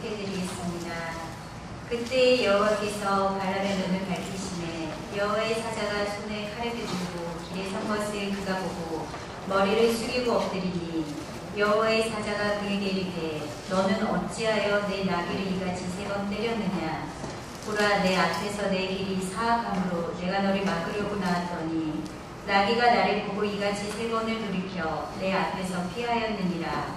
기록해드리겠습니다. 그때 여호와께서 발람의 눈을 밝히시매 여호와의 사자가 손에 칼을 펴들고 길에 선 것을 그가 보고 머리를 숙이고 엎드리니 여호와의 사자가 그에게 이르되 너는 어찌하여 내 나귀를 이같이 3번 때렸느냐. 보라, 내 앞에서 내 길이 사악함으로 내가 너를 막으려고 나왔더니 나귀가 나를 보고 이같이 3번을 돌이켜 내 앞에서 피하였느니라.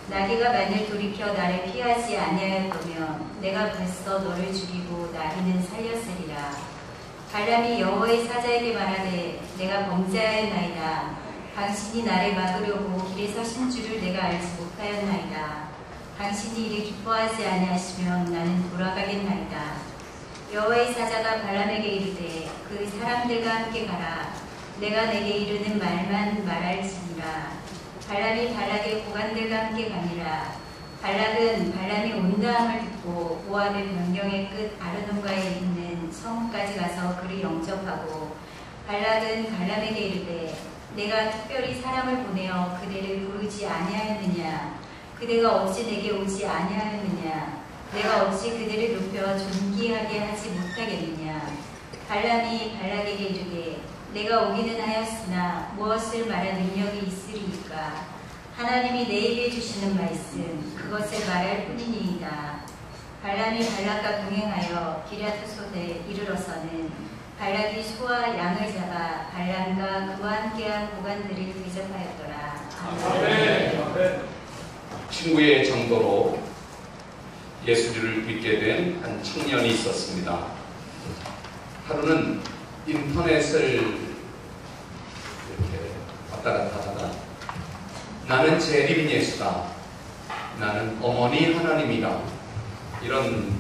나귀가 만일 돌이켜 나를 피하지 아니하였다면 내가 벌써 너를 죽이고 나귀는 살렸으리라. 발람이 여호와의 사자에게 말하되 내가 범죄하였나이다. 당신이 나를 막으려고 길에 서신 줄을 내가 알지 못하였나이다. 당신이 이를 기뻐하지 아니하시면 나는 돌아가겠나이다. 여호와의 사자가 발람에게 이르되 그 사람들과 함께 가라. 내가 내게 이르는 말만 말할지니라. 발람이 발락의 고관들과 함께 가니라. 발락은 발람이 온다함을 듣고 모압의 변경의 끝 아르논가에 있는 성까지 가서 그를 영접하고 발락은 발람에게 이르되 내가 특별히 사람을 보내어 그대를 부르지 아니하였느냐. 그대가 어찌 내게 오지 아니하였느냐. 내가 어찌 그대를 높여 존귀하게 하지 못하겠느냐. 발람이 발락에게 이르되 내가 오기는 하였으나 무엇을 말할 능력이 있으리이까. 하나님이 내 입에 주시는 말씀 그것을 말할 뿐이니이다. 발람이 발락과 동행하여 기랴트솥에 이르러서는 발락이 소와 양을 잡아 발람과 그와 함께한 고관들을 대접하였더라. 아멘. 친구의 정도로 예수를 믿게 된 한 청년이 있었습니다. 하루는 인터넷을 이렇게 왔다 갔다 하다가 나는 재림 예수다. 나는 어머니 하나님이다. 이런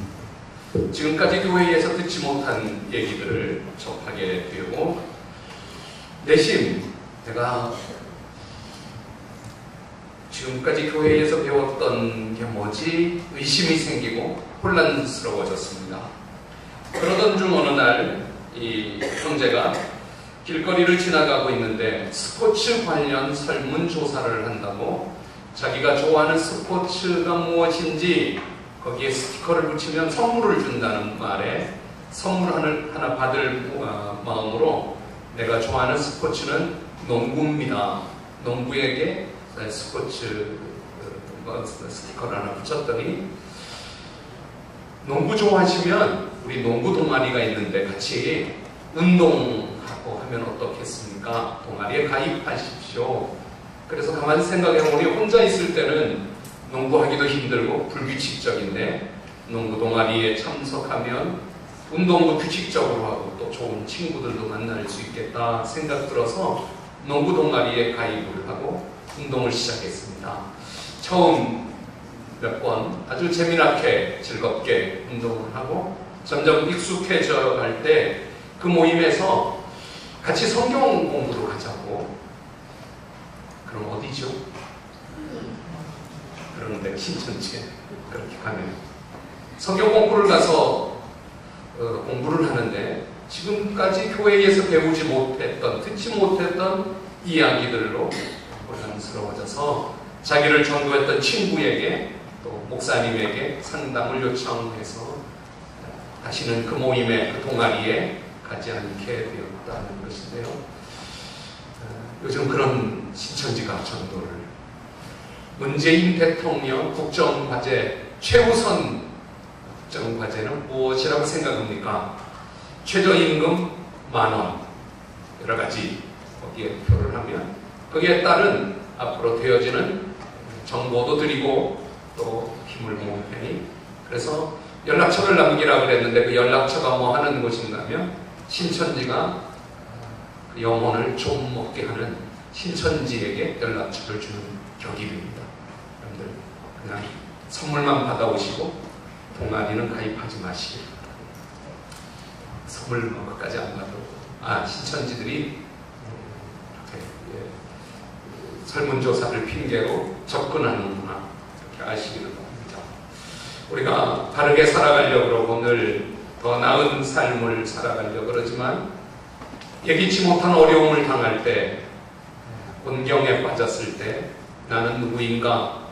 지금까지 교회에서 듣지 못한 얘기들을 접하게 되고 내심 내가 지금까지 교회에서 배웠던 게 뭐지? 의심이 생기고 혼란스러워졌습니다. 그러던 중 어느 날 이 형제가 길거리를 지나가고 있는데 스포츠 관련 설문조사를 한다고 자기가 좋아하는 스포츠가 무엇인지 거기에 스티커를 붙이면 선물을 준다는 말에 선물 하나 받을 마음으로 내가 좋아하는 스포츠는 농구입니다. 농구에게 스포츠 스티커를 하나 붙였더니 농구 좋아하시면 우리 농구 동아리가 있는데 같이 운동하고 하면 어떻겠습니까? 동아리에 가입하십시오. 그래서 가만히 생각해보니 혼자 있을 때는 농구하기도 힘들고 불규칙적인데 농구 동아리에 참석하면 운동도 규칙적으로 하고 또 좋은 친구들도 만날 수 있겠다 생각 들어서 농구 동아리에 가입을 하고 운동을 시작했습니다. 처음 몇 번 아주 재미나게 즐겁게 운동을 하고 점점 익숙해져 갈 때 그 모임에서 같이 성경 공부도 가자고. 그럼 어디죠? 그런데 신천지에 그렇게 가면 성경 공부를 가서 공부를 하는데 지금까지 교회에서 배우지 못했던 듣지 못했던 이야기들로 혼란스러워져서 자기를 전도했던 친구에게 또 목사님에게 상담을 요청해서 다시는 그 모임에 그 동아리에 가지 않게 되었다는 것인데요. 요즘 그런 신천지가 전도를 문재인 대통령 국정과제 최우선 국정과제는 무엇이라고 생각합니까? 최저임금 10,000원 여러 가지 거기에 표를 하면 거기에 따른 앞으로 되어지는 정보도 드리고 또 힘을 모을 테니 그래서 연락처를 남기라고 그랬는데 그 연락처가 뭐 하는 곳인가 하면 신천지가 그 영혼을 좀 먹게 하는 신천지에게 연락처를 주는 격입니다. 여러분들 그냥 선물만 받아오시고 동아리는 가입하지 마시고 선물 먹어까지 안 받아도 신천지들이 이렇게 설문조사를 핑계로 접근하는구나 이렇게 아시기를 바랍니다. 우리가 바르게 살아가려고 그러고 늘 더 나은 삶을 살아가려고 그러지만 예기치 못한 어려움을 당할 때 곤경에 빠졌을 때 나는 누구인가?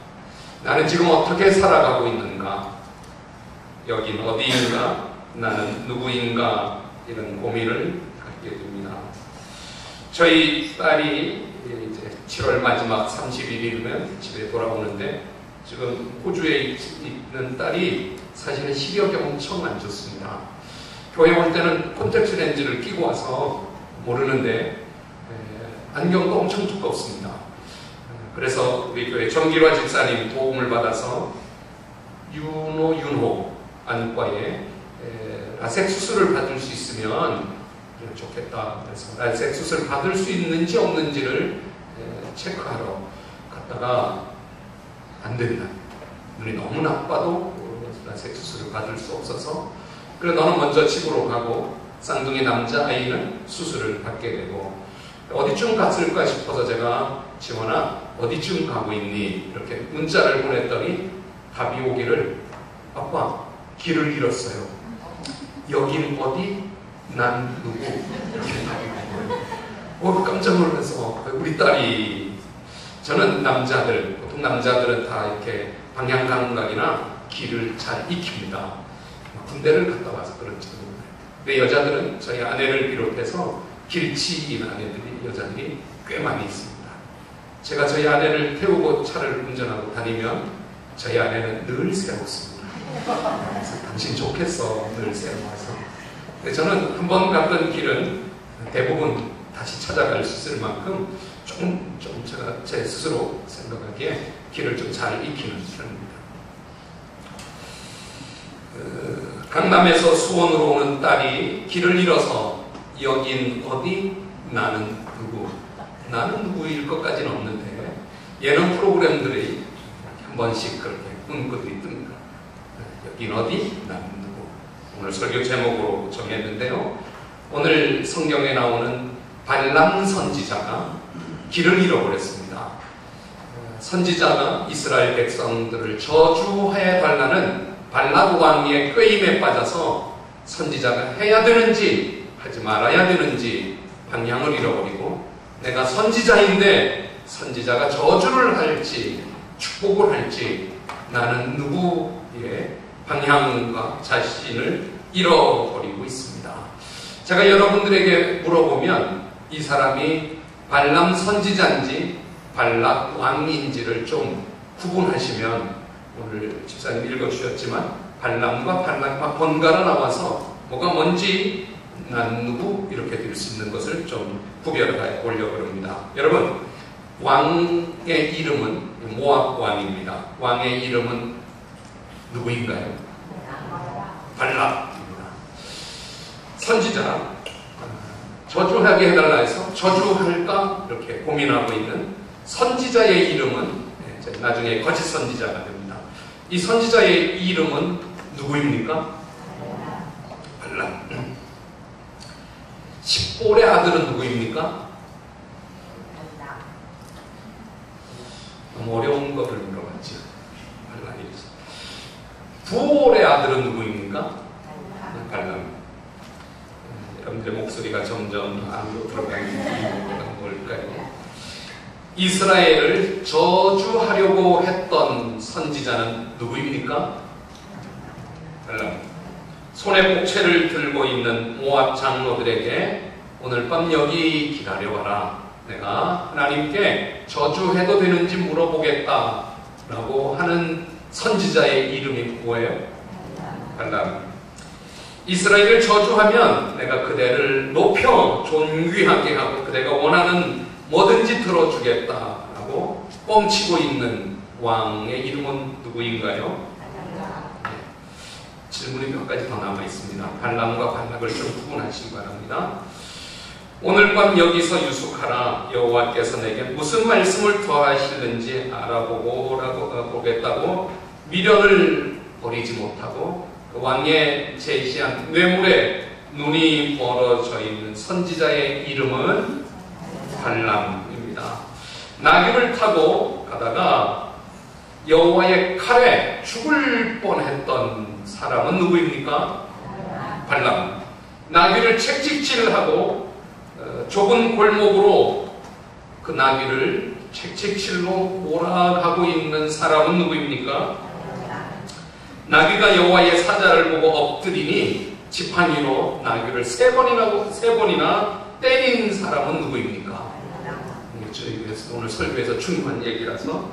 나는 지금 어떻게 살아가고 있는가? 여긴 어디인가? 나는 누구인가? 이런 고민을 갖게 됩니다. 저희 딸이 이제 7월 마지막 30일이면 집에 돌아오는데 지금 호주에 있는 딸이 사실은 시력이 엄청 안 좋습니다. 교회 올 때는 콘택트 렌즈를 끼고 와서 모르는데 안경도 엄청 두껍습니다. 그래서 우리 교회 정기화 집사님 도움을 받아서 윤호 안과에 라섹 수술을 받을 수 있으면 좋겠다. 그래서 라섹 수술 받을 수 있는지 없는지를 체크하러 갔다가 안 된다. 눈이 너무 나빠도 라섹 수술을 받을 수 없어서 그래 너는 먼저 집으로 가고 쌍둥이 남자아이는 수술을 받게 되고 어디쯤 갔을까 싶어서 제가 지원아 어디쯤 가고 있니? 이렇게 문자를 보냈더니 답이 오기를 아빠 길을 잃었어요. 여긴 어디? 난 누구? 이렇게 답이 오고 깜짝 놀라서 우리 딸이 저는 남자들 보통 남자들은 다 이렇게 방향 감각이나 길을 잘 익힙니다. 군대를 갔다 와서 그런지도 몰라요. 근데 여자들은 저희 아내를 비롯해서 길치인 여자들이 꽤 많이 있습니다. 제가 저희 아내를 태우고 차를 운전하고 다니면 저희 아내는 늘 새롭습니다. 그래서 당신 좋겠어 늘 새로워서. 근데 저는 한 번 갔던 길은 대부분 다시 찾아갈 수 있을 만큼 좀 제가 제 스스로 생각하기에 길을 좀 잘 익히는 편입니다. 강남에서 수원으로 오는 딸이 길을 잃어서 여긴 어디? 나는 누구? 나는 누구일 것까지는 없는데 예능 프로그램들이 한 번씩 그렇게 문구들이 뜹니다. 여긴 어디? 나는 누구? 오늘 설교 제목으로 정했는데요. 오늘 성경에 나오는 발람 선지자가 길을 잃어버렸습니다. 선지자가 이스라엘 백성들을 저주해 달라는 발락 왕의 꾀임에 빠져서 선지자가 해야 되는지 하지 말아야 되는지 방향을 잃어버리고 내가 선지자인데 선지자가 저주를 할지 축복을 할지 나는 누구의 방향과 자신을 잃어버리고 있습니다. 제가 여러분들에게 물어보면 이 사람이 발람 선지자인지 발락 왕인지를 좀 구분하시면 오늘 집사님 읽어주셨지만 발람과 발락과 번갈아 나와서 뭐가 뭔지 난 누구 이렇게 될 수 있는 것을 좀 구별해 보려고 합니다. 여러분 왕의 이름은 모압 왕입니다. 왕의 이름은 누구인가요? 발락입니다. 선지자 저주하게 해달라 해서 저주할까 이렇게 고민하고 있는 선지자의 이름은 나중에 거짓 선지자가 됩니다. 이 선지자의 이름은 누구입니까? 발람. 십볼의 아들은 누구입니까? 너무 어려운 거를 물어봤지. 발람이지. 부올의 아들은 누구입니까? 발람. 여러분들의 목소리가 점점 안으로 들어가는 이유가 뭘까요? 이스라엘을 저주하려고 했던 선지자는 누구입니까? 발람. 손에 복채를 들고 있는 모압 장로들에게 오늘 밤 여기 기다려와라. 내가 하나님께 저주해도 되는지 물어보겠다 라고 하는 선지자의 이름이 뭐예요? 발람. 이스라엘을 저주하면 내가 그대를 높여 존귀하게 하고 그대가 원하는 뭐든지 들어주겠다라고 뻥치고 있는 왕의 이름은 누구인가요? 네. 질문이 몇 가지 더 남아 있습니다. 발람과 발락을 좀 구분하시기 바랍니다. 오늘 밤 여기서 유숙하라. 여호와께서 내게 무슨 말씀을 더하시는지 알아보겠다고 미련을 버리지 못하고 그 왕의 제시한 뇌물에 눈이 멀어져 있는 선지자의 이름은 발람입니다. 나귀를 타고 가다가 여호와의 칼에 죽을 뻔했던 사람은 누구입니까? 발람. 나귀를 채찍질하고 좁은 골목으로 그 나귀를 채찍질로 몰아가고 있는 사람은 누구입니까? 나귀가 여호와의 사자를 보고 엎드리니 지팡이로 나귀를 세 번이나 때린 사람은 누구입니까? 저희에서 오늘 설교에서 중요한 얘기라서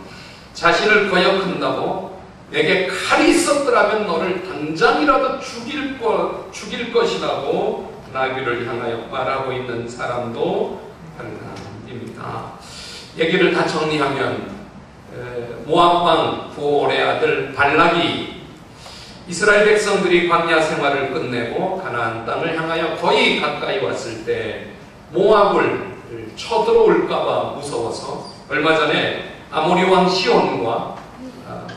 자신을 거역한다고 내게 칼이 있었더라면 너를 당장이라도 죽일 것이라고 나귀를 향하여 말하고 있는 사람도 발람입니다. 얘기를 다 정리하면 모압 왕 부올의 아들 발락이 이스라엘 백성들이 광야 생활을 끝내고 가나안 땅을 향하여 거의 가까이 왔을 때 모압을 쳐들어올까봐 무서워서 얼마 전에 아모리 왕 시온과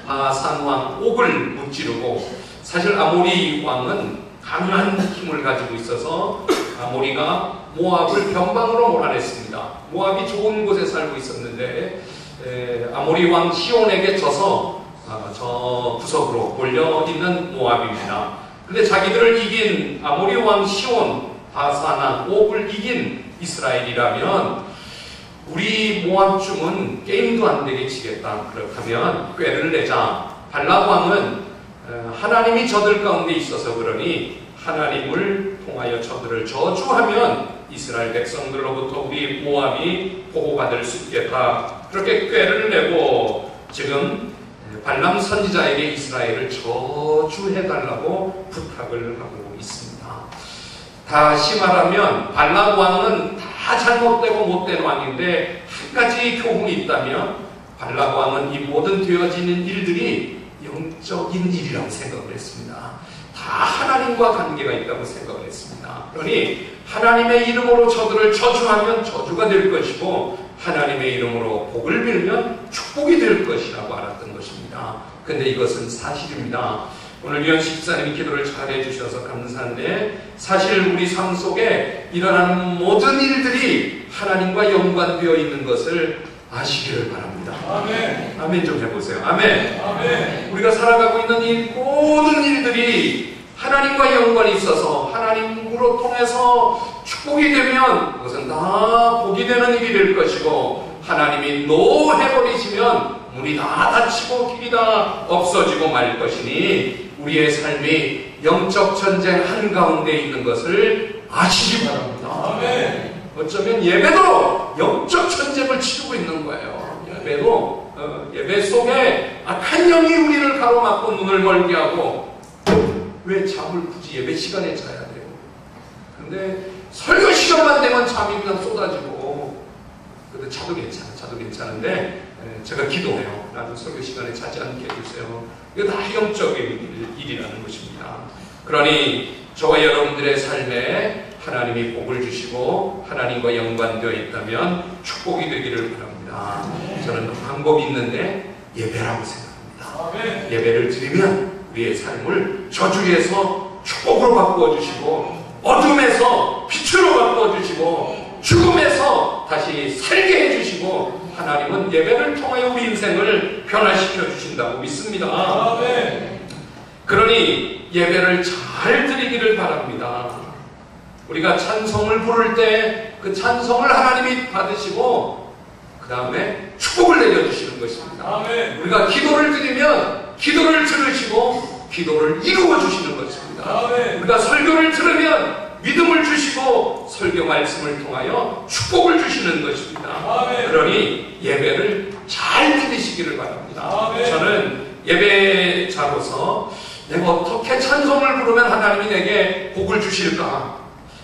바산 왕 옥을 무찌르고, 사실 아모리 왕은 강한 힘을 가지고 있어서 아모리가 모압을 변방으로 몰아냈습니다. 모압이 좋은 곳에 살고 있었는데 아모리 왕 시온에게 져서 저 구석으로 몰려있는 모압입니다. 근데 자기들을 이긴 아모리 왕 시온, 바산, 옥을 이긴 이스라엘이라면 우리 모압중은 게임도 안 되게 치겠다. 그렇다면 꾀를 내자. 발락 왕은 하나님이 저들 가운데 있어서 그러니 하나님을 통하여 저들을 저주하면 이스라엘 백성들로부터 우리 모압이 보호받을 수 있겠다. 그렇게 꾀를 내고 지금 발람 선지자에게 이스라엘을 저주해달라고 부탁을 하고 있습니다. 다시 말하면 발락 왕은 다 잘못되고 못된 왕인데 한 가지 교훈이 있다면 발락 왕은 이 모든 되어지는 일들이 영적인 일이라고 생각을 했습니다. 다 하나님과 관계가 있다고 생각을 했습니다. 그러니 하나님의 이름으로 저들을 저주하면 저주가 될 것이고 하나님의 이름으로 복을 빌면 축복이 될 것이라고 알았던 것입니다. 근데 이것은 사실입니다. 오늘 유현식 집사님이 기도를 잘 해주셔서 감사한데, 사실 우리 삶 속에 일어나는 모든 일들이 하나님과 연관되어 있는 것을 아시기를 바랍니다. 아멘. 아멘 좀 해보세요. 아멘. 아멘. 우리가 살아가고 있는 이 모든 일들이 하나님과 연관이 있어서 하나님으로 통해서 축복이 되면 그것은 다 복이 되는 일이 될 것이고, 하나님이 노 해버리시면 문이 다 닫히고 길이 다 없어지고 말 것이니 우리의 삶이 영적 전쟁 한가운데 있는 것을 아시기 바랍니다. 아멘. 어쩌면 예배도 영적 전쟁을 치르고 있는 거예요. 예배도 예배 속에 악한 영이 우리를 가로막고 눈을 멀게 하고, 왜 잠을 굳이 예배 시간에 자야 돼요? 근데 설교 시간만 되면 잠이 그냥 쏟아지고, 근데 자도 괜찮은데 제가 기도해요. 나도 설교 시간에 자지 않게 해주세요. 이거 다 영적인 일이라는 것입니다. 그러니 저와 여러분들의 삶에 하나님이 복을 주시고 하나님과 연관되어 있다면 축복이 되기를 바랍니다. 저는 방법이 있는데 예배라고 생각합니다. 예배를 드리면 우리의 삶을 저주에서 축복으로 바꾸어 주시고, 어둠에서 빛으로 바꾸어 주시고, 죽음에서 다시 살게 해주시고, 하나님은 예배를 통하여 우리 인생을 변화시켜 주신다고 믿습니다. 아멘. 그러니 예배를 잘 드리기를 바랍니다. 우리가 찬송을 부를 때 그 찬송을 하나님이 받으시고 그 다음에 축복을 내려주시는 것입니다. 아멘. 우리가 기도를 드리면 기도를 들으시고 기도를 이루어 주시는 것입니다. 아멘. 우리가 설교를 들으면 믿음을 주시고 설교 말씀을 통하여 축복을 주시는 것입니다. 아멘. 그러니 예배를 잘 드리시기를 바랍니다. 아멘. 저는 예배자로서 내가 어떻게 찬송을 부르면 하나님이 내게 복을 주실까?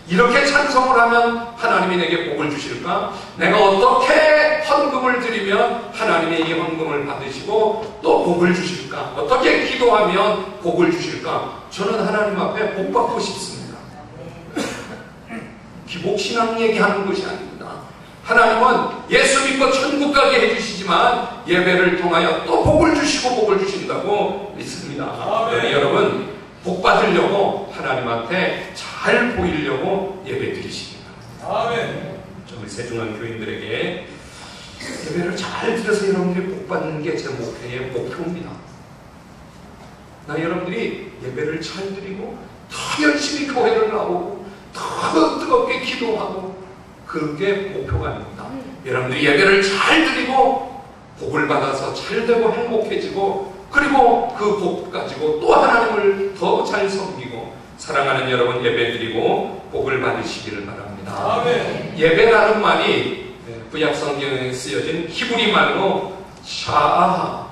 이렇게 찬송을 하면 하나님이 내게 복을 주실까? 내가 어떻게 헌금을 드리면 하나님이 이 헌금을 받으시고 또 복을 주실까? 어떻게 기도하면 복을 주실까? 저는 하나님 앞에 복 받고 싶습니다. 기복신앙 얘기하는 것이 아닙니다. 하나님은 예수 믿고 천국 가게 해주시지만 예배를 통하여 또 복을 주시고 복을 주신다고 믿습니다. 그러니 여러분 복 받으려고 하나님 앞에 잘 보이려고 예배 드리시기 바랍니다. 아멘. 우리 세중한 교인들에게 예배를 잘 드려서 여러분들이 복 받는 게 제 목표의 목표입니다. 나 여러분들이 예배를 잘 드리고 더 열심히 교회를 나오고 더 뜨겁게 기도하고, 그게 목표가 아닙니다. 여러분들이 예배를 잘 드리고 복을 받아서 잘 되고 행복해지고 그리고 그 복 가지고 또 하나님을 더 잘 섬기고 사랑하는 여러분 예배드리고 복을 받으시기를 바랍니다. 아멘. 예배라는 말이 구약 성경에 쓰여진 히브리 말로 샤아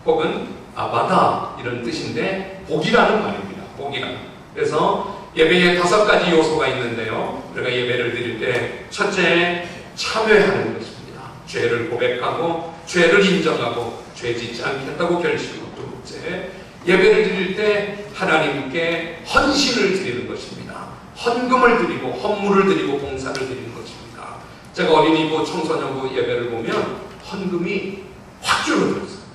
혹은 아바다 이런 뜻인데 복이라는 말입니다. 복이라는. 그래서 예배에 5가지 요소가 있는데요. 우리가 예배를 드릴 때 첫째 참여하는 것입니다. 죄를 고백하고 죄를 인정하고 죄 짓지 않겠다고 결심하고 두 번째 예배를 드릴 때 하나님께 헌신을 드리는 것입니다. 헌금을 드리고 헌물을 드리고 봉사를 드리는 것입니다. 제가 어린이부 청소년부 예배를 보면 헌금이 확 줄어들었어요.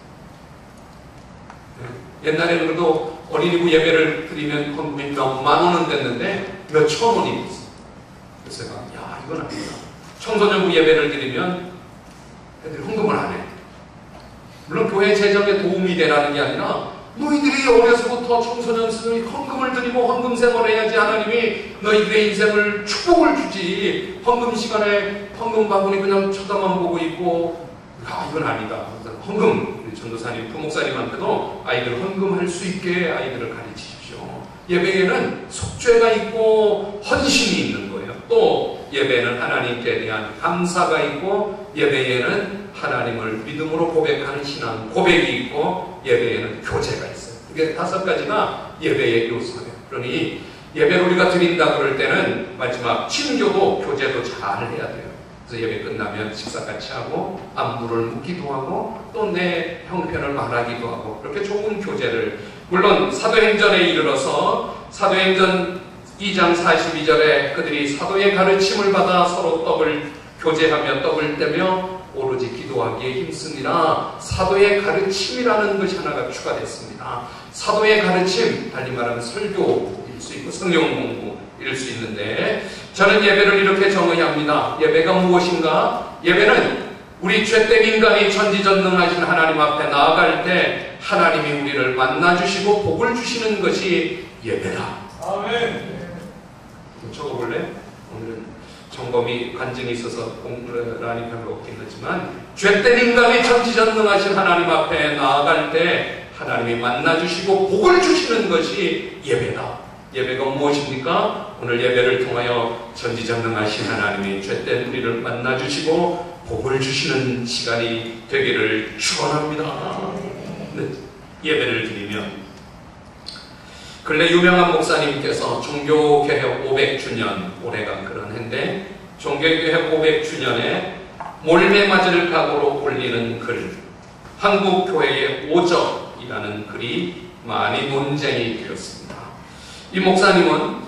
옛날에는 그래도 어린이부 예배를 드리면 헌금이 몇만 원은 됐는데 몇천 원이 됐어요. 그래서 제가 야 이건 아니다. 청소년부 예배를 드리면 애들이 헌금을 안 해. 물론 교회 재정에 도움이 되라는 게 아니라 너희들이 어려서부터 청소년들이 헌금을 드리고 헌금 생활을 해야지 하나님이 너희들의 인생을 축복을 주지. 헌금 시간에 헌금 바구니 그냥 쳐다만 보고 있고 아 이건 아니다. 헌금 우리 전도사님 부목사님한테도 아이들 헌금할 수 있게 아이들을 가르치십시오. 예배에는 속죄가 있고 헌신이 있는 거예요. 또 예배에는 하나님께 대한 감사가 있고 예배에는 하나님을 믿음으로 고백하는 신앙 고백이 있고 예배에는 교제가 있어요. 이게 5가지가 예배의 요소예요. 그러니 예배를 우리가 드린다 그럴 때는 마지막 친교도 교제도 잘 해야 돼요. 그래서 예배 끝나면 식사 같이 하고 안부를 묻기도 하고 또 내 형편을 말하기도 하고 그렇게 좋은 교제를 물론 사도행전에 이르러서 사도행전 2장 42절에 그들이 사도의 가르침을 받아 서로 떡을 교제하며 떡을 떼며 오로지 기도하기에 힘쓰니라. 사도의 가르침이라는 것이 하나가 추가됐습니다. 사도의 가르침, 달리 말하면 설교일 수 있고 성경 공부일 수 있는데 저는 예배를 이렇게 정의합니다. 예배가 무엇인가? 예배는 우리 죄된 인간이 전지전능하신 하나님 앞에 나아갈 때 하나님이 우리를 만나주시고 복을 주시는 것이 예배다. 아멘. 적어볼래? 오늘은 점검이 간증이 있어서 공부란이 별로 없긴 하지만 죄된 인간이 전지전능하신 하나님 앞에 나아갈 때 하나님이 만나주시고 복을 주시는 것이 예배다. 예배가 무엇입니까? 오늘 예배를 통하여 전지전능하신 하나님이 죄된 우리를 만나주시고 복을 주시는 시간이 되기를 축원합니다. 네, 예배를 드리면 근래 유명한 목사님께서 종교개혁 500주년 올해가 그런 해인데 종교개혁 500주년에 몰매 맞을 각오로 올리는 글 한국교회의 오적이라는 글이 많이 논쟁이 되었습니다. 이 목사님은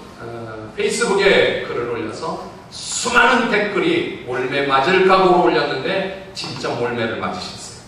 페이스북에 글을 올려서 수많은 댓글이 몰매 맞을 각오로 올렸는데 진짜 몰매를 맞으셨어요.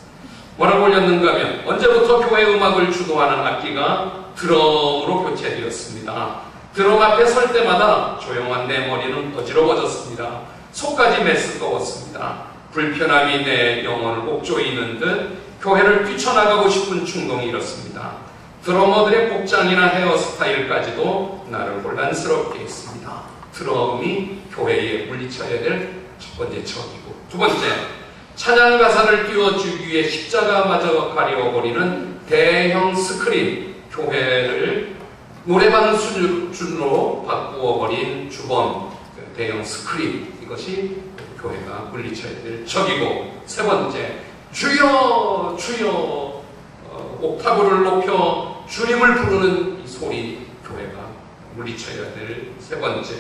뭐라고 올렸는가 하면 언제부터 교회 음악을 주도하는 악기가 드럼으로 교체되었습니다. 드럼 앞에 설 때마다 조용한 내 머리는 어지러워졌습니다. 속까지 메스꺼웠습니다. 불편함이 내 영혼을 옥조이는 듯 교회를 뛰쳐나가고 싶은 충동이 일었습니다. 드러머들의 복장이나 헤어스타일까지도 나를 혼란스럽게 했습니다. 드럼이 교회에 물리쳐야 될 첫 번째 적이고 두 번째 찬양 가사를 띄워주기 위해 십자가마저 가려버리는 대형 스크린 교회를 노래방 수준으로 바꾸어버린 주범 대형 스크린 이것이 교회가 물리쳐야 될 적이고 세 번째 주여 주여 옥타브를 높여 주님을 부르는 이 소리 교회가 물리쳐야 될 세 번째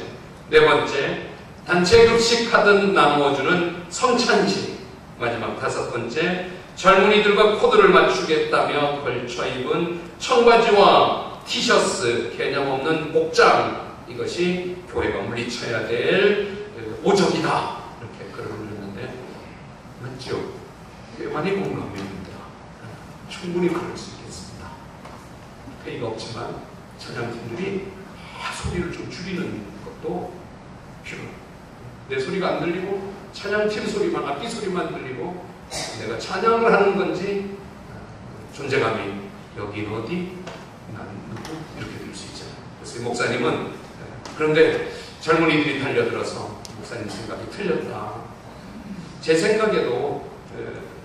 네 번째 단체 급식하듯 나누어주는 성찬식 마지막 다섯 번째 젊은이들과 코드를 맞추겠다며 걸쳐 입은 청바지와 티셔츠 개념 없는 복장 이것이 교회가 물리쳐야 될 오적이다 이렇게 글을 올렸는데 맞죠? 꽤 많이 공감이 됩니다. 충분히 그럴 수 있겠습니다. 회의가 없지만 찬양팀들이 소리를 좀 줄이는 것도 필요해요. 내 소리가 안 들리고 찬양팀 소리만 악기 소리만 들리고 내가 찬양을 하는 건지 존재감이 여긴 어디 난 누구 이렇게 들 수 있잖아요. 그래서 이 목사님은 그런데 젊은이들이 달려들어서 목사님 생각이 틀렸다. 제 생각에도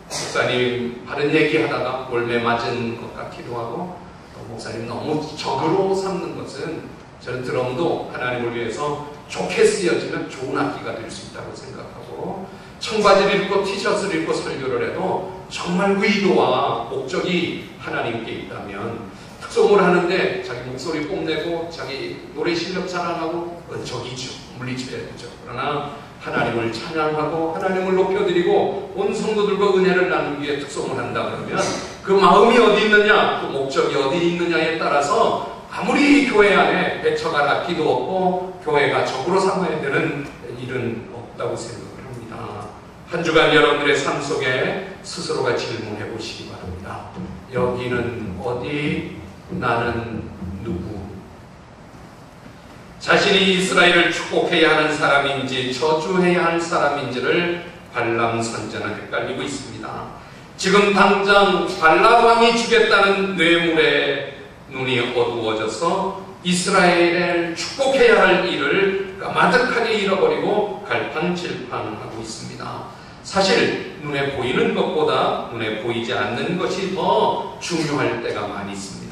목사님 바른 얘기하다가 올매 맞은 것 같기도 하고, 또 목사님 너무 적으로 삼는 것은 저는 드럼도 하나님을 위해서 좋게 쓰여지면 좋은 악기가 될 수 있다고 생각하고, 청바지를 입고 티셔츠를 입고 설교를 해도 정말 의도와 목적이 하나님께 있다면, 특송을 하는데 자기 목소리 뽐내고 자기 노래 실력 자랑하고 적이죠. 물리쳐야죠. 그러나 하나님을 찬양하고 하나님을 높여드리고 온 성도들과 은혜를 나누기 위해 특송을 한다 그러면 그 마음이 어디 있느냐, 그 목적이 어디 있느냐에 따라서 아무리 교회 안에 배척할 악기도 없고 교회가 적으로 삼아야 되는 일은 없다고 생각을 합니다. 한 주간 여러분들의 삶 속에 스스로가 질문해 보시기 바랍니다. 여기는 어디? 나는 누구? 자신이 이스라엘을 축복해야 하는 사람인지 저주해야 할 사람인지를 발람 선지자는 헷갈리고 있습니다. 지금 당장 발람 왕이 주겠다는 뇌물에 눈이 어두워져서 이스라엘을 축복해야 할 일을 까마득하게 잃어버리고 갈팡질팡하고 있습니다. 사실 눈에 보이는 것보다 눈에 보이지 않는 것이 더 중요할 때가 많이 있습니다.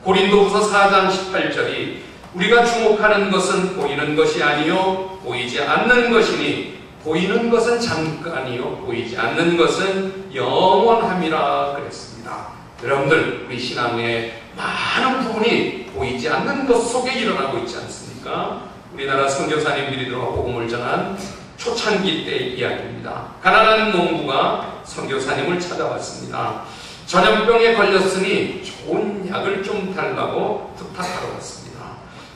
고린도후서 4장 18절이 우리가 주목하는 것은 보이는 것이 아니요 보이지 않는 것이니 보이는 것은 잠깐이요 보이지 않는 것은 영원함이라 그랬습니다. 여러분들, 우리 신앙의 많은 부분이 보이지 않는 것 속에 일어나고 있지 않습니까? 우리나라 선교사님들이 들어와 복음을 전한 초창기 때의 이야기입니다. 가난한 농부가 선교사님을 찾아왔습니다. 전염병에 걸렸으니 좋은 약을 좀 달라고 부탁하러 왔습니다.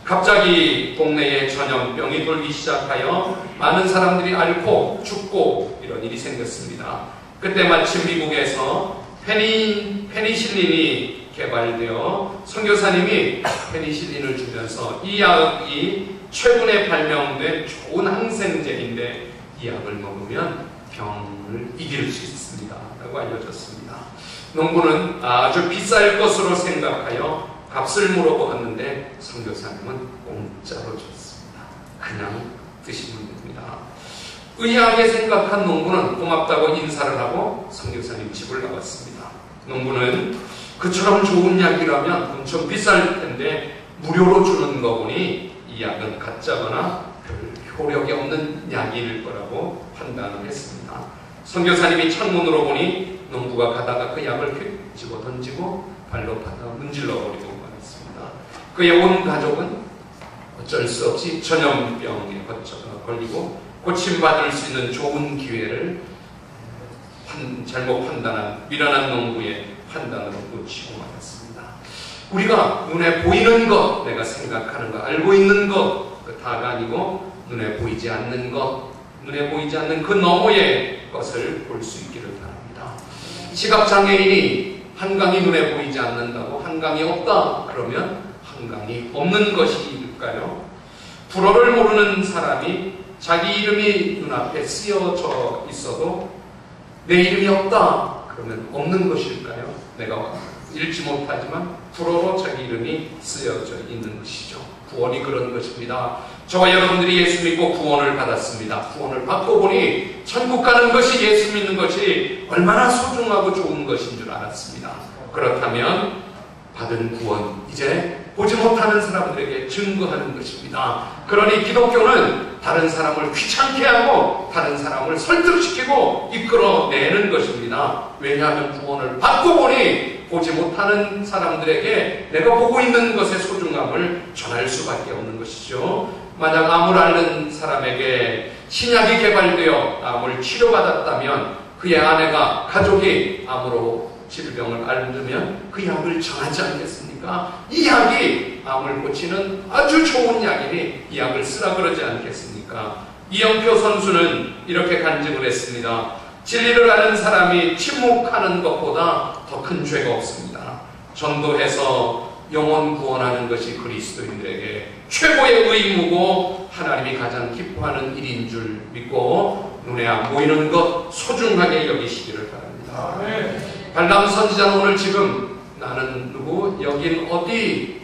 갑자기 동네에 전염병이 돌기 시작하여 많은 사람들이 앓고 죽고 이런 일이 생겼습니다. 그때 마침 미국에서 페니실린이 개발되어 선교사님이 페니실린을 주면서 이 약이 최근에 발명된 좋은 항생제인데 이 약을 먹으면 병을 이길 수 있습니다 라고 알려졌습니다. 농부는 아주 비쌀 것으로 생각하여 값을 물어보았는데 선교사님은 공짜로 줬습니다. 그냥 드시면 됩니다. 의아하게 생각한 농부는 고맙다고 인사를 하고 선교사님 집을 나왔습니다. 농부는 그처럼 좋은 약이라면 엄청 비쌀 텐데 무료로 주는 거 보니 이 약은 가짜거나 별 효력이 없는 약일 거라고 판단을 했습니다. 선교사님이 창문으로 보니 농부가 가다가 그 약을 휙 집어 던지고 발로 받아 문질러 버리고 말았습니다. 그의 온 가족은 어쩔 수 없이 전염병에 걸리고 고침받을 수 있는 좋은 기회를 잘못 판단한 미련한 농부의 판단으로 놓치고 말았습니다. 우리가 눈에 보이는 것, 내가 생각하는 것, 알고 있는 것, 그 다가 아니고 눈에 보이지 않는 것, 눈에 보이지 않는 그 너머의 것을 볼 수 있기를 바랍니다. 시각장애인이 한강이 눈에 보이지 않는다고 한강이 없다 그러면 한강이 없는 것일까요? 불어를 모르는 사람이 자기 이름이 눈앞에 쓰여져 있어도 내 이름이 없다 그러면 없는 것일까요? 내가 읽지 못하지만 불어로 자기 이름이 쓰여져 있는 것이죠. 구원이 그런 것입니다. 저와 여러분들이 예수 믿고 구원을 받았습니다. 구원을 받고 보니 천국 가는 것이 예수 믿는 것이 얼마나 소중하고 좋은 것인 줄 알았습니다. 그렇다면 받은 구원, 이제 보지 못하는 사람들에게 증거하는 것입니다. 그러니 기독교는 다른 사람을 귀찮게 하고 다른 사람을 설득시키고 이끌어내는 것입니다. 왜냐하면 구원을 받고 보니 보지 못하는 사람들에게 내가 보고 있는 것의 소중함을 전할 수밖에 없는 것이죠. 만약 암을 앓는 사람에게 신약이 개발되어 암을 치료받았다면 그의 아내가 가족이 암으로 질병을 앓으면 그 약을 전하지 않겠습니까? 이 약이 암을 고치는 아주 좋은 약이니 이 약을 쓰라 그러지 않겠습니까? 이영표 선수는 이렇게 간증을 했습니다. 진리를 아는 사람이 침묵하는 것보다 더 큰 죄가 없습니다. 전도해서 영혼 구원하는 것이 그리스도인들에게 최고의 의무고 하나님이 가장 기뻐하는 일인 줄 믿고 눈에 안 보이는 것 소중하게 여기시기를 바랍니다. 발람 선지자는 오늘 지금 나는 누구? 여긴 어디?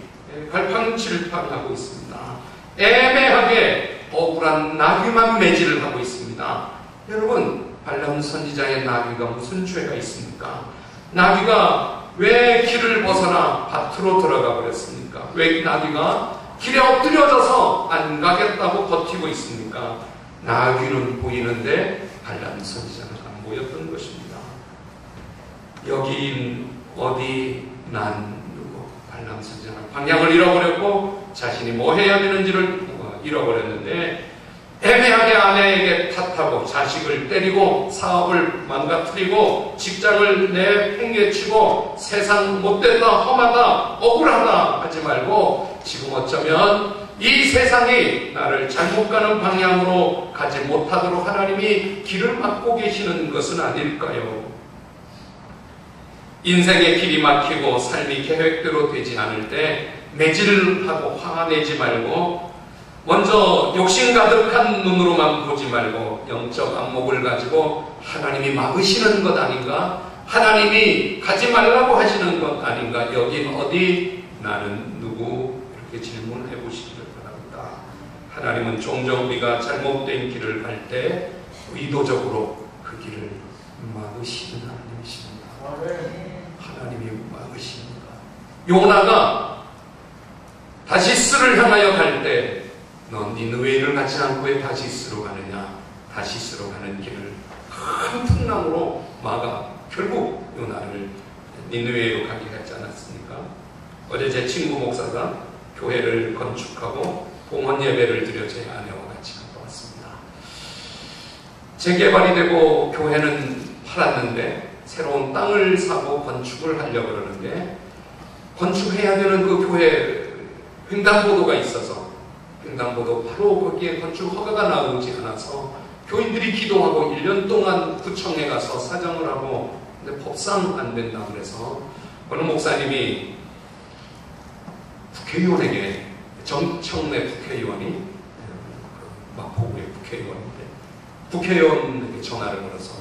갈팡질팡하고 있습니다. 애매하게 억울한 낙유만 매질을 하고 있습니다. 여러분, 발람 선지자의 나귀가 무슨 죄가 있습니까? 나귀가 왜 길을 벗어나 밭으로 들어가 버렸습니까? 왜 나귀가 길에 엎드려져서 안 가겠다고 버티고 있습니까? 나귀는 보이는데 발람 선지자는 안 보였던 것입니다. 여긴 어디 난 누구? 발람 선지자는 방향을 잃어버렸고 자신이 뭐 해야 되는지를 잃어버렸는데 애매하게 아내에게 탓하고 자식을 때리고 사업을 망가뜨리고 직장을 내팽개치고 세상 못됐다 험하다 억울하다 하지 말고 지금 어쩌면 이 세상이 나를 잘못 가는 방향으로 가지 못하도록 하나님이 길을 막고 계시는 것은 아닐까요? 인생의 길이 막히고 삶이 계획대로 되지 않을 때 매질하고 화내지 말고 먼저 욕심 가득한 눈으로만 보지 말고 영적 안목을 가지고 하나님이 막으시는 것 아닌가? 하나님이 가지 말라고 하시는 것 아닌가? 여긴 어디? 나는 누구? 이렇게 질문해 보시기를 바랍니다. 하나님은 종종 우리가 잘못된 길을 갈 때 의도적으로 그 길을 막으시는 하나님이십니다. 하나님이 막으십니다. 요나가 다시스를 향하여 갈 때 넌 니느웨를 가지 않고 왜 다시스로 가느냐? 다시스로 가는 길을 큰 풍랑으로 막아 결국 요나를 니느웨로 가게 하지 않았습니까? 어제 제 친구 목사가 교회를 건축하고 봉헌 예배를 드려 제 아내와 같이 갔다 왔습니다. 재개발이 되고 교회는 팔았는데 새로운 땅을 사고 건축을 하려고 그러는데 건축해야 되는 그 교회 횡단보도가 있어서 횡단보도 바로 거기에 건축 허가가 나오지 않아서 교인들이 기도하고 1년 동안 구청에 가서 사정을 하고 근데 법상 안 된다 그래서 어느 목사님이 국회의원에게 정청래 국회의원이 마포구의 국회의원인데 국회의원에게 전화를 걸어서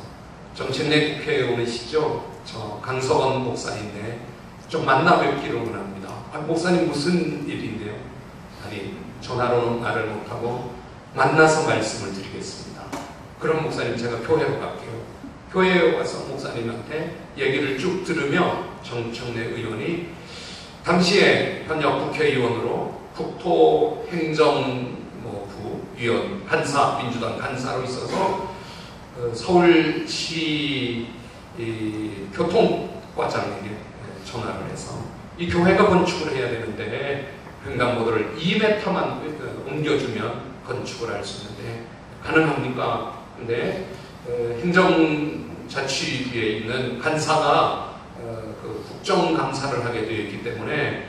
정청래 국회의원이시죠? 저 강석원 목사인데 좀 만나 뵙기로 원합니다. 목사님 무슨 일인데요? 아니 전화로는 말을 못하고 만나서 말씀을 드리겠습니다. 그럼 목사님 제가 교회로 갈게요. 교회에 와서 목사님한테 얘기를 쭉 들으며 정청래 의원이 당시에 현역 국회의원으로 국토행정부 위원 간사 민주당 간사로 있어서 서울시 교통과장에게 전화를 해서 이 교회가 건축을 해야 되는데 횡단보도를 2m만 옮겨주면 건축을 할 수 있는데 가능합니까? 근데 행정자치위에 있는 간사가 그 국정감사를 하게 되어 있기 때문에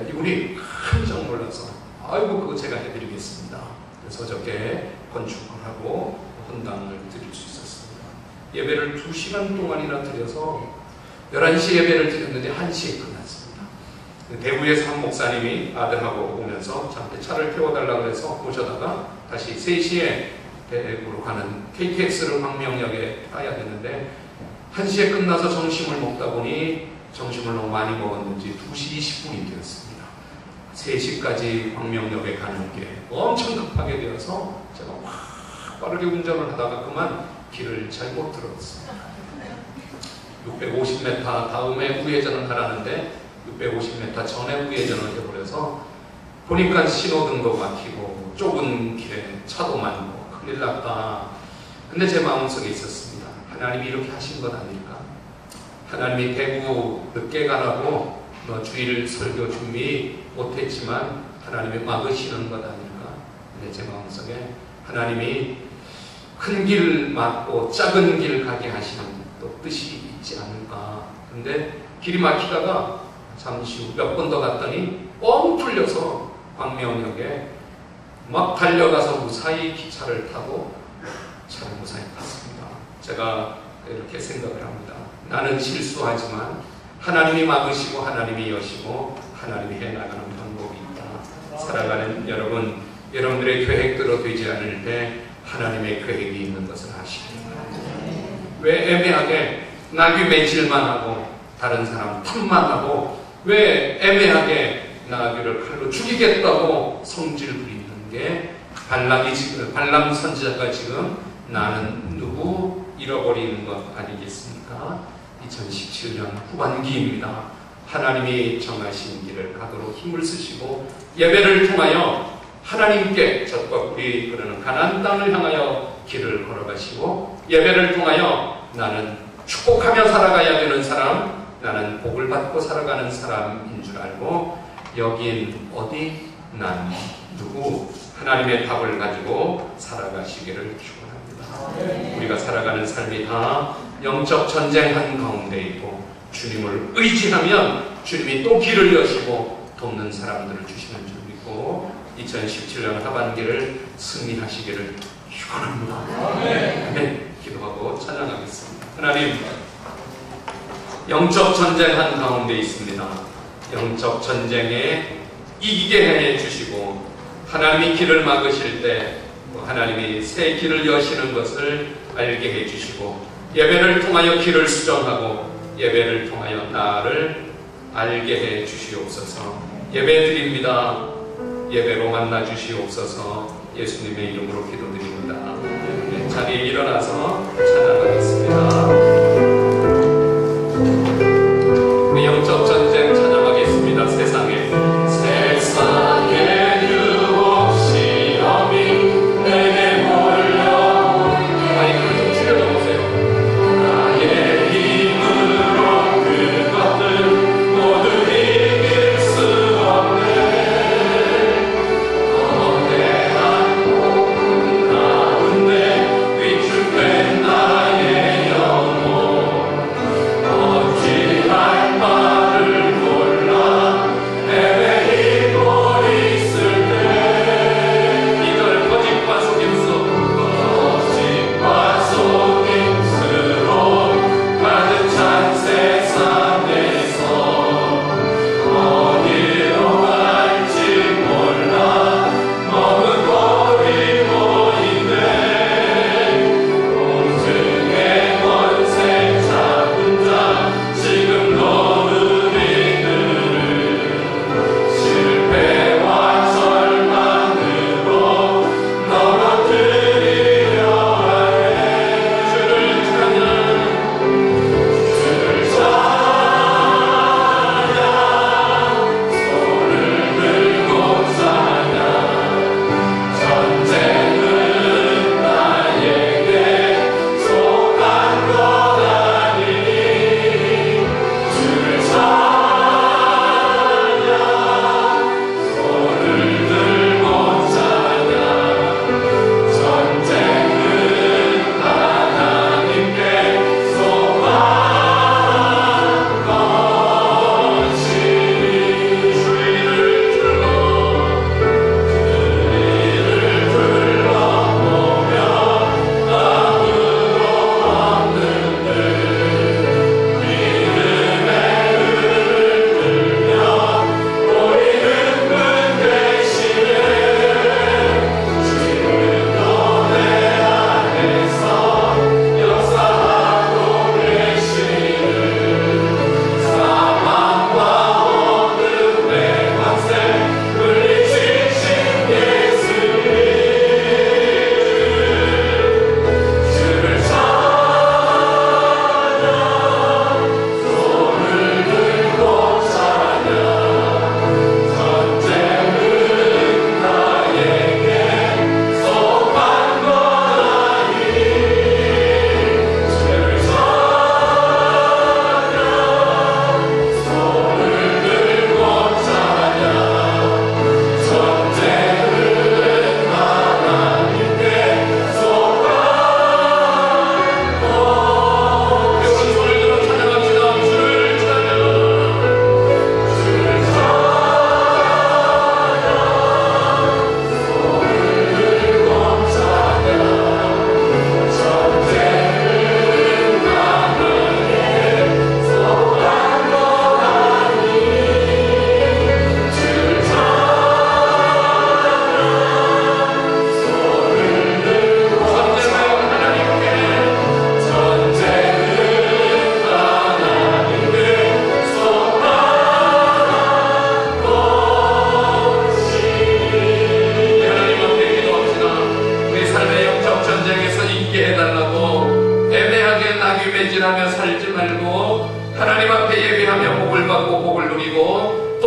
이분이 깜짝 놀라서 아이고 그거 제가 해드리겠습니다. 그래서 저렇게 건축을 하고 헌당을 드릴 수 있었습니다. 예배를 2시간 동안이나 드려서 11시 예배를 드렸는데 1시에 끝났습니다. 대구에서 한 목사님이 아들하고 오면서 저한테 차를 태워달라고 해서 모셔다가 다시 3시에 대구로 가는 KTX를 광명역에 타야 되는데 1시에 끝나서 점심을 먹다 보니 점심을 너무 많이 먹었는지 2시 20분이 되었습니다. 3시까지 광명역에 가는 게 엄청 급하게 되어서 제가 확 빠르게 운전을 하다가 그만 길을 잘못 들었습니다. 650m 다음에 우회전을 하라는데 650m 전에 우회전을 해버려서 보니까 신호등도 막히고 좁은 길에 차도 많고 큰일 났다. 근데 제 마음속에 있었습니다. 하나님이 이렇게 하신 건 아닐까? 하나님이 대구 늦게 가라고 너 주일 설교 준비 못했지만 하나님이 막으시는 것 아닐까? 근데 제 마음속에 하나님이 큰 길 막고 작은 길 가게 하시는 또 뜻이 있지 않을까? 근데 길이 막히다가 잠시 후 몇 번 더 갔더니 뻥 뚫려서 광명역에 막 달려가서 무사히 기차를 타고 차를 무사히 탔습니다. 제가 이렇게 생각을 합니다. 나는 실수하지만 하나님이 막으시고 하나님이 여시고 하나님이 해나가는 방법이 있다. 살아가는 여러분, 여러분들의 계획대로 되지 않을 때 하나님의 계획이 있는 것을 아십니다. 왜 애매하게 나귀 매질만 하고 다른 사람 탐만 하고 왜 애매하게 나귀를 칼로 죽이겠다고 성질 부리는 게 발람 선지자가 지금 나는 누구 잃어버리는 것 아니겠습니까? 2017년 후반기입니다. 하나님이 정하신 길을 가도록 힘을 쓰시고 예배를 통하여 하나님께 젖과 꿀이 흐르는 가나안 땅을 향하여 길을 걸어가시고 예배를 통하여 나는 축복하며 살아가야 되는 사람, 나는 복을 받고 살아가는 사람인 줄 알고 여긴 어디, 난 누구, 하나님의 답을 가지고 살아가시기를 축원합니다. 우리가 살아가는 삶이 다 영적 전쟁 한가운데 있고 주님을 의지하면 주님이 또 길을 여시고 돕는 사람들을 주시는 줄 믿고 2017년 하반기를 승리하시기를 축원합니다. 아멘. 기도하고 찬양하겠습니다. 하나님, 영적 전쟁 한가운데 있습니다. 영적 전쟁에 이기게 해 주시고 하나님이 길을 막으실 때 하나님이 새 길을 여시는 것을 알게 해 주시고 예배를 통하여 길을 수정하고 예배를 통하여 나를 알게 해 주시옵소서. 예배 드립니다. 예배로 만나 주시옵소서. 예수님의 이름으로 기도드립니다. 자리에 일어나서 찬양하겠습니다. 영적 전쟁 찬양하겠습니다. 세상에 유혹 시험이 내게 몰려올 때 마이크를 좀 줄여놓으세요. 나의 힘으로 그것들 모두 이길 수 없네. 거대한 폭풍 가운데 위축된 나의 영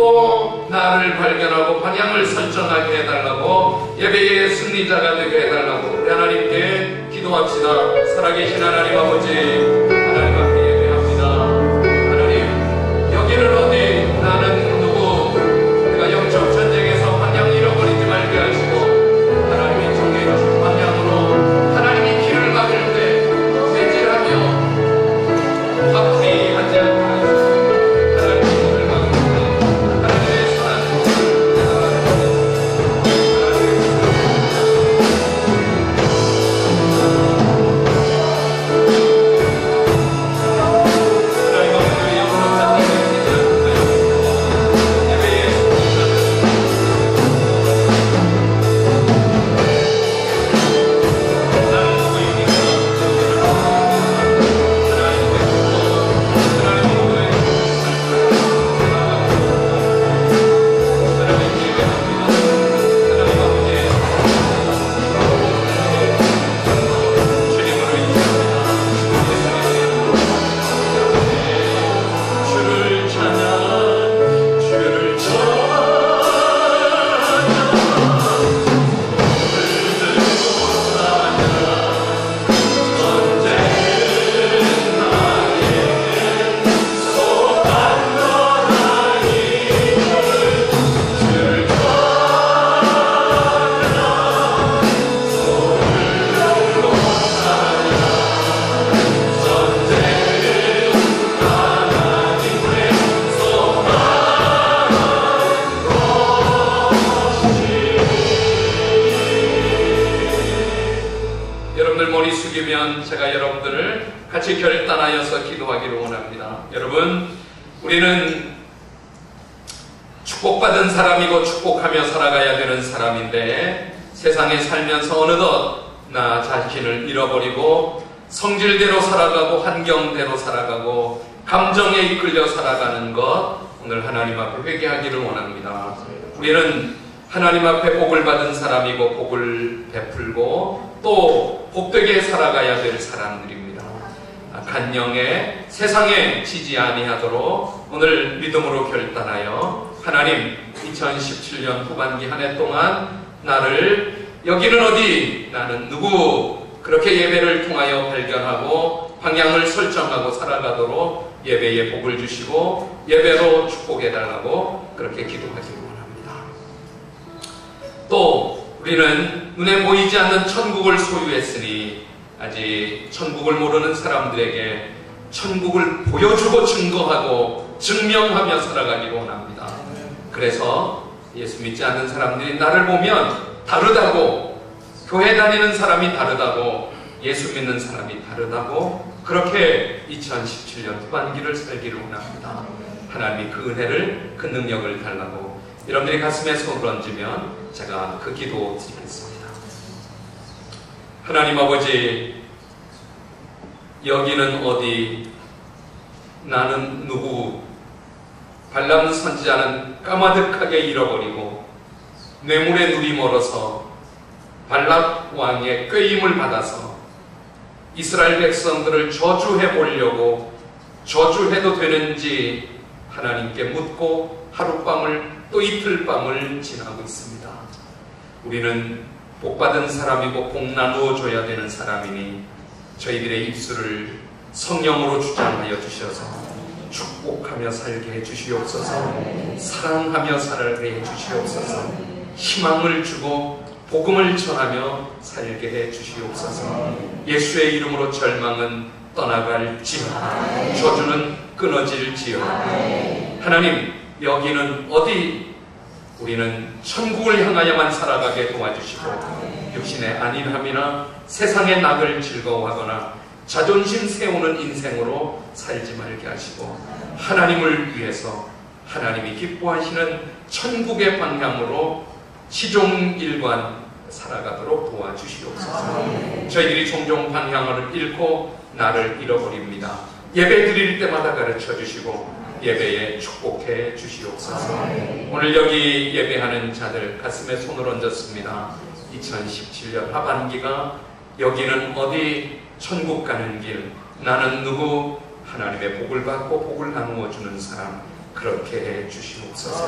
또 나를 발견하고 방향을 설정하게 해달라고, 예배의 승리자가 되게 해달라고 우리 하나님께 기도합시다. 살아계신 하나님 아버지, 하나님 앞에 예배합니다. 하나님, 여기는 어디, 나는 누구, 내가 영적 전쟁에서 방향 잃어버리지 말게 하시고 하나님이 정해주신 방향으로 하나님이 길을 막을 때 매질하며 화풀이 하지 않게 하시고 제가 여러분들을 같이 결단하여서 기도하기를 원합니다. 여러분, 우리는 축복받은 사람이고 축복하며 살아가야 되는 사람인데 세상에 살면서 어느덧 나 자신을 잃어버리고 성질대로 살아가고 환경대로 살아가고 감정에 이끌려 살아가는 것, 오늘 하나님 앞에 회개하기를 원합니다. 우리는 하나님 앞에 복을 받은 사람이고 복을 베풀고 또 복되게 살아가야 될 사람들입니다. 악한 영에 세상에 지지 아니하도록 오늘 믿음으로 결단하여 하나님, 2017년 후반기 한 해 동안 나를, 여기는 어디, 나는 누구, 그렇게 예배를 통하여 발견하고 방향을 설정하고 살아가도록 예배에 복을 주시고 예배로 축복해달라고 그렇게 기도하기를 원합니다. 또 우리는 눈에 보이지 않는 천국을 소유했으니 아직 천국을 모르는 사람들에게 천국을 보여주고 증거하고 증명하며 살아가기를 원합니다. 그래서 예수 믿지 않는 사람들이 나를 보면 다르다고, 교회 다니는 사람이 다르다고, 예수 믿는 사람이 다르다고, 그렇게 2017년 후반기를 살기를 원합니다. 하나님이 그 은혜를, 그 능력을 달라고 여러분들이 가슴에 손을 얹으면 제가 그 기도 드리겠습니다. 하나님 아버지, 여기는 어디, 나는 누구, 발람 선지자는 까마득하게 잃어버리고 뇌물에 눈이 멀어서 발락 왕의 꾀임을 받아서 이스라엘 백성들을 저주해 보려고 저주해도 되는지 하나님께 묻고 하룻밤을 또 이틀밤을 지나고 있습니다. 우리는 복받은 사람이고 복 나누어 줘야 되는 사람이니 저희들의 입술을 성령으로 주장하여 주셔서 축복하며 살게 해주시옵소서, 사랑하며 살게 해주시옵소서, 희망을 주고 복음을 전하며 살게 해주시옵소서. 예수의 이름으로 절망은 떠나갈지어다, 저주는 끊어질지어다. 하나님, 여기는 어디, 우리는 천국을 향하여만 살아가게 도와주시고 육신의 안일함이나 세상의 낙을 즐거워하거나 자존심 세우는 인생으로 살지 말게 하시고 하나님을 위해서 하나님이 기뻐하시는 천국의 방향으로 시종일관 살아가도록 도와주시옵소서. 저희들이 종종 방향을 잃고 나를 잃어버립니다. 예배 드릴 때마다 가르쳐 주시고 예배에 축복해 주시옵소서. 오늘 여기 예배하는 자들 가슴에 손을 얹었습니다. 2017년 하반기가 여기는 어디, 천국 가는 길, 나는 누구, 하나님의 복을 받고 복을 나누어 주는 사람, 그렇게 해 주시옵소서.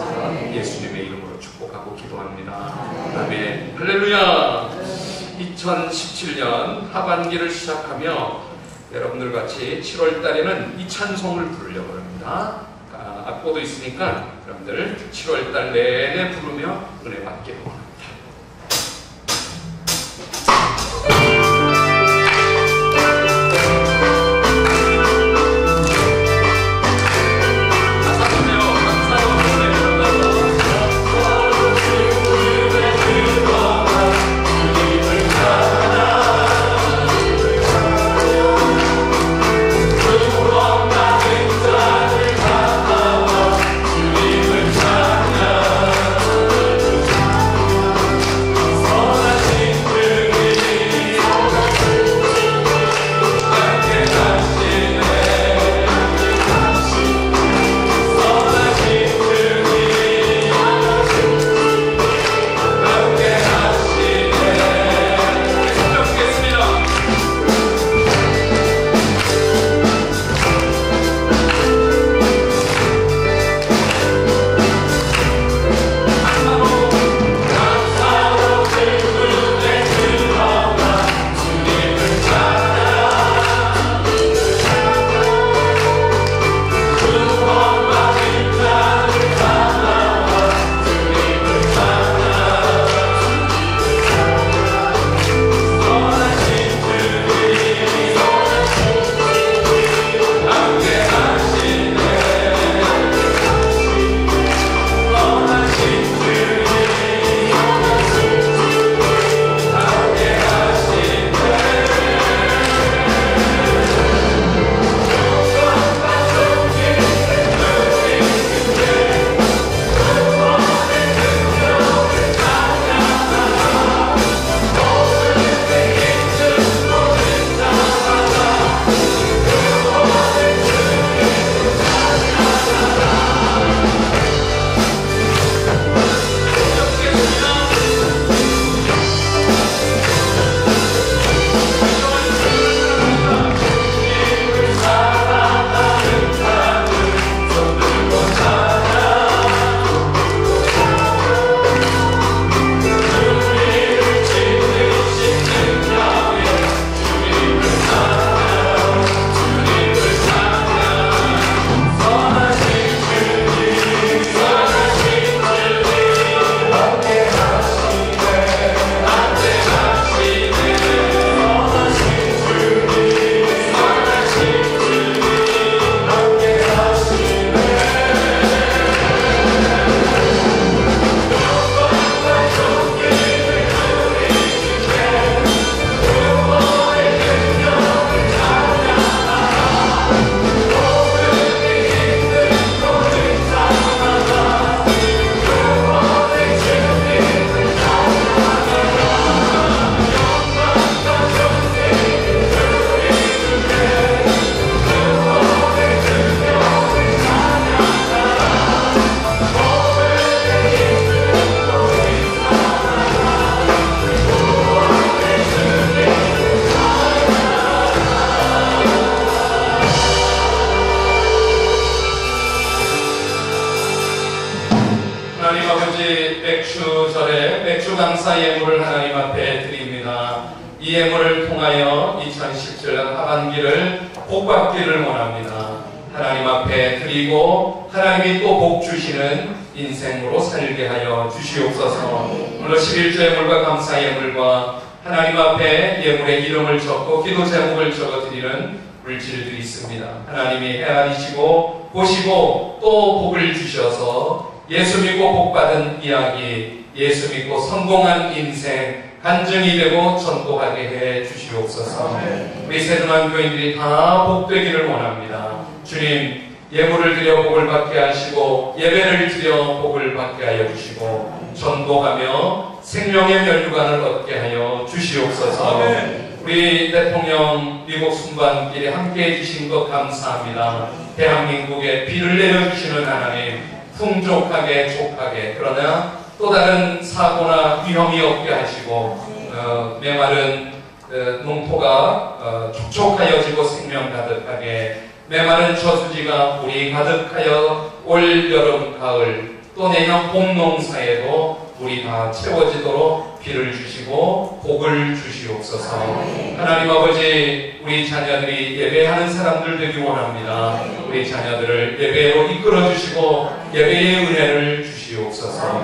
예수님의 이름으로 축복하고 기도합니다. 아멘. 할렐루야. 2017년 하반기를 시작하며 여러분들 같이 7월 달에는 이 찬송을 부르려고 합니다. 악보도 있으니까 여러분들 7월 달 내내 부르며 은혜 받기를 원합니다. 맥주절에 맥주 감사 예물을 하나님 앞에 드립니다. 이 예물을 통하여 2017년 하반기를 복받기를 원합니다. 하나님 앞에 드리고 하나님이 또 복 주시는 인생으로 살게 하여 주시옵소서. 물론 11조 예물과 감사 예물과 하나님 앞에 예물의 이름을 적고 기도 제목을 적어드리는 물질들이 있습니다. 하나님이 헤아리시고 보시고 또 복을 주셔서 예수 믿고 복받은 이야기, 예수 믿고 성공한 인생 간증이 되고 전도하게 해 주시옵소서. 우리 세등한 교인들이 다 복되기를 원합니다. 주님, 예물을 드려 복을 받게 하시고 예배를 드려 복을 받게 하여 주시고 전도하며 생명의 면류관을 얻게 하여 주시옵소서. 우리 대통령 미국 순방길에 함께해 주신 것 감사합니다. 대한민국에 비를 내려주시는 하나님, 풍족하게 족하게, 그러나 또 다른 사고나 위험이 없게 하시고 메마른 농토가 촉촉하여지고 생명 가득하게, 메마른 저수지가 물이 가득하여 올 여름 가을 또 내년 봄 농사에도 우리 다 채워지도록 비를 주시고 복을 주시옵소서. 하나님 아버지, 우리 자녀들이 예배하는 사람들 되기 원합니다. 우리 자녀들을 예배로 이끌어 주시고 예배의 은혜를 주시옵소서.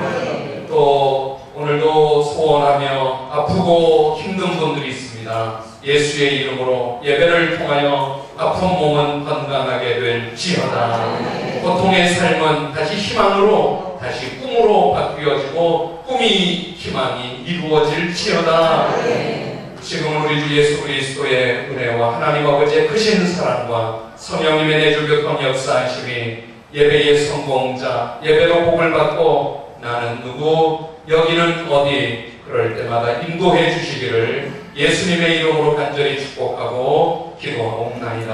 또 오늘도 소원하며 아프고 힘든 분들이 있습니다. 예수의 이름으로 예배를 통하여 아픈 몸은 건강하게 될지어다. 고통의 삶은 다시 희망으로, 다시 꿈으로 바뀌어지고 꿈이 희망이 이루어질지어다. 지금 우리 주 예수 그리스도의 은혜와 하나님 아버지의 크신 사랑과 성령님의 내주 교통 역사하심이 예배의 성공자, 예배로 복을 받고 나는 누구, 여기는 어디, 그럴 때마다 인도해 주시기를 예수님의 이름으로 간절히 축복하고 기도하옵나이다.